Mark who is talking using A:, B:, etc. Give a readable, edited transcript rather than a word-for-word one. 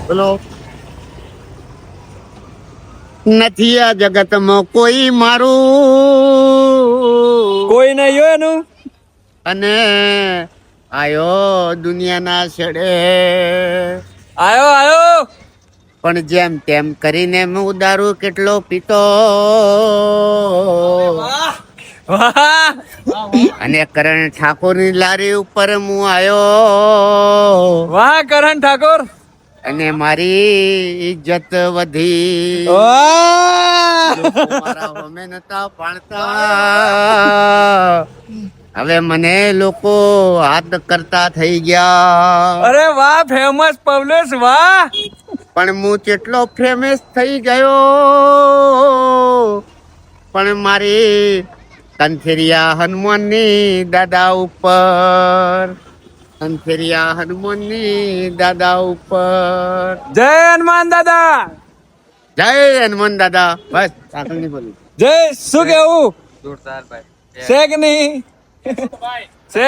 A: બોલો. નથી આ જગતમાં કોઈ મારું,
B: કોઈ નહીં હોય એનું.
A: અને આયો દુનિયાના છેડે,
B: આયો
A: પણ જેમ તેમ કરીને હું દારૂ કેટલો પીતો,
B: વાહ
A: અને કરણ ઠાકોરની લારી ઉપર હું આયો,
B: વાહ કરણ ઠાકોર.
A: અને મારી ઇજ્જત વધી.
B: વાહ
A: લોકો મારા હોમે નતા પાડતા, હવે મને લોકો હાથ કરતા થઈ ગયા.
B: અરે વાહ ફેમસ પવલેશ વાહ.
A: પણ હું કેટલો ફેમસ થઈ ગયો, પણ મારી કંથેરિયા હનુમાનની દાદા ઉપર, કંથેરિયા હનુમાનની દાદા ઉપર.
B: જય હનુમાન દાદા.
A: જય હનુમાન દાદા. બસ આગળ નહીં બોલું.
B: જય શું કેવું જોરદાર ભાઈ છે કે નહીં છે